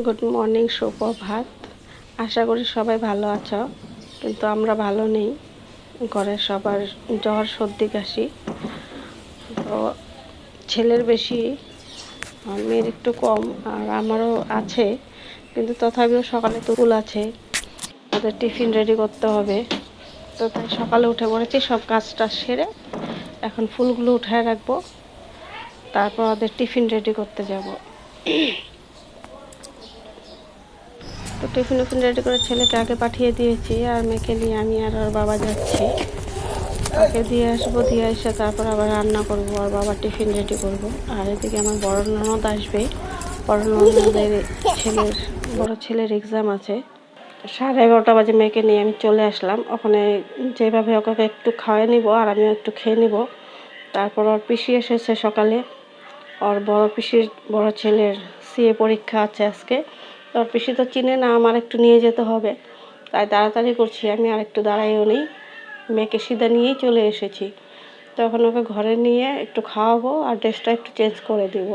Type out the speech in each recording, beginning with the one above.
Good morning, সুপ্রভাত। আশা করি সবাই ভালো আছো, কিন্তু আমরা ভালো নেই। ঘরের সবার জ্বর, সর্দি, কাশি। তো ছেলের বেশি, আর মেয়ের একটু কম, আর আমারও আছে, কিন্তু তথাপিও সকালে তো স্কুল আছে, তাদের টিফিন রেডি করতে হবে। তো তাই সকালে উঠে পড়েছি, সব কাজটা সেরে এখন ফুলগুলো উঠায় রাখবো, তারপর ওদের টিফিন রেডি করতে যাব। তো টিফিন রেডি করে ছেলেকে আগে পাঠিয়ে দিয়েছি, আর মেয়েকে নিয়ে আমি আর ওর বাবা যাচ্ছি। ওকে দিয়ে আসবো, দিয়ে এসে তারপর আবার রান্না করব, আর বাবার টিফিন রেডি করব। আর এদিকে আমার বড় ননদ আসবে। বড় ননদের বড় ছেলের এক্সাম আছে। 11:30 বাজে মেয়েকে নিয়ে আমি চলে আসলাম। ওখানে যেভাবে ওকে একটু খাওয়াই নিব, আর আমিও একটু খেয়ে নিব। তারপর ওর পিসি এসেছে সকালে। ওর বড় পিসির বড় ছেলের সিএ পরীক্ষা আছে আজকে। ওর পিসি তো চিনে না, আমার একটু নিয়ে যেতে হবে, তাই তাড়াতাড়ি করছি। আমি আর একটু দাঁড়াইও নেই, মেয়েকে সিধা নিয়েই চলে এসেছি। তখন ওকে ঘরে নিয়ে একটু খাওয়াবো, আর ড্রেসটা একটু চেঞ্জ করে দিব।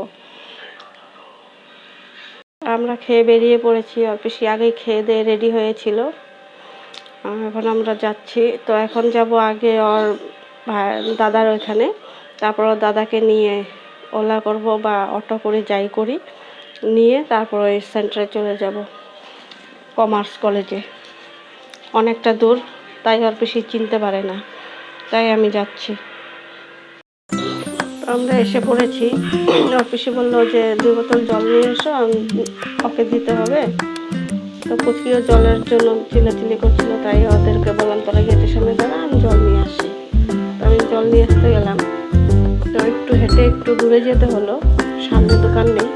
আমরা খেয়ে বেরিয়ে পড়েছি। ওর পিসি আগেই খেয়ে দিয়ে রেডি হয়েছিল। এখন আমরা যাচ্ছি। তো এখন যাব আগে ওর দাদার ওইখানে, তারপর ওর দাদাকে নিয়ে ওলা করব বা অটো করে যাই করি, নিয়ে তারপর ওই সেন্টারে চলে যাব, কমার্স কলেজে। অনেকটা দূর, তাই ওর পিসি চিনতে পারে না, তাই আমি যাচ্ছি। আমরা এসে পড়েছি। ওর পিসি বললো যে 2 বোতল জল নিয়ে এসো, ওকে দিতে হবে। তো পুচকিও জলের জন্য চিল্লাচিল্লি করছিল, তাই ওদেরকে বললাম তোরা গেটের সামনে দাঁড়া, আমি জল নিয়ে আসি। তো আমি জল নিয়ে আসতে গেলাম। তো একটু হেঁটে একটু দূরে যেতে হলো, সামনে দোকান নেই।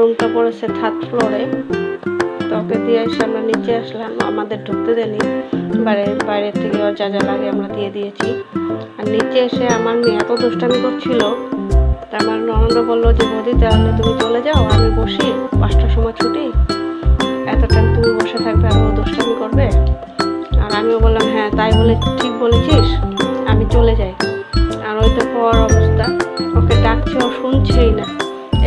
রুমটা পড়েছে 3rd ফ্লোরে। তো ওকে দিয়ে এসে আমরা নিচে আসলাম, আমাদের ঢুকতে দেয়নি। বাইরে থেকে ওর যা যা লাগে আমরা দিয়ে দিয়েছি। আর নিচে এসে আমার মেয়ে এত দুষ্টামি করছিল, তা আমার ননদ বললো যে বৌদি তাহলে তুমি চলে যাও, আমি বসি, 5টার সময় ছুটি, এত টাইম তুমি বসে থাকবে আর ও দুষ্টামি করবে। আর আমিও বললাম হ্যাঁ তাই বলে, ঠিক বলেছিস, আমি চলে যাই। আর ওই তো পর অবস্থা, ওকে ডাকছে, ও শুনছেই না।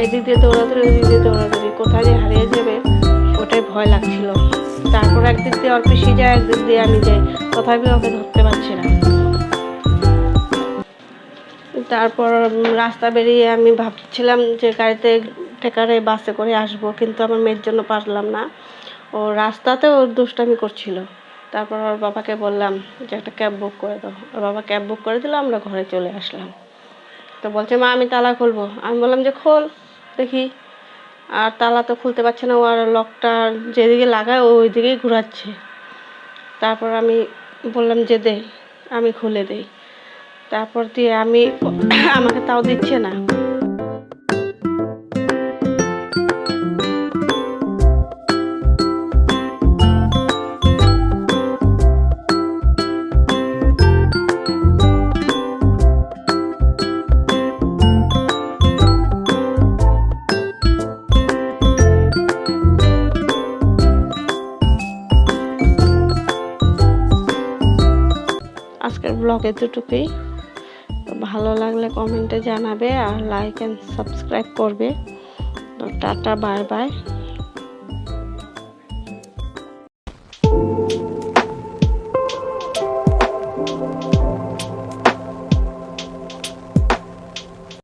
এদিক দিয়ে দৌড়াদৌড়ি, ওদিক দিয়ে দৌড়াদৌড়ি, কোথায় যে হারিয়ে যাবে ওটাই ভয় লাগছিল। তারপর একদিক দিয়ে ওর পিসি যায়, একদিক দিয়ে আমি যাই, তথাপি ওকে ধরতে পারছি না। তারপর রাস্তা বেরিয়ে আমি ভাবছিলাম যে গাড়িতে ট্রেকারে বাসে করে আসবো, কিন্তু আমার মেয়ের জন্য পারলাম না। ও রাস্তাতে ওর দুষ্টামি করছিল। তারপর ওর বাবাকে বললাম যে একটা ক্যাব বুক করে দাও। ওর বাবা ক্যাব বুক করে দিল, আমরা ঘরে চলে আসলাম। তো বলছে মা আমি তালা খুলবো। আমি বললাম যে খোল দেখি। আর তালা তো খুলতে পারছে না, ও আর লকটা যেদিকে লাগায় ওই দিকেই ঘোরাচ্ছে। তারপর আমি বললাম যে দে, আমি খুলে দেই। তারপর দিয়ে আমাকে তাও দিচ্ছে না। ব্লগ এতটুকুই। তো ভালো লাগলে কমেন্টে জানাবে আর লাইক অ্যান্ড সাবস্ক্রাইব করবে। তো টাটা, বাই বাই।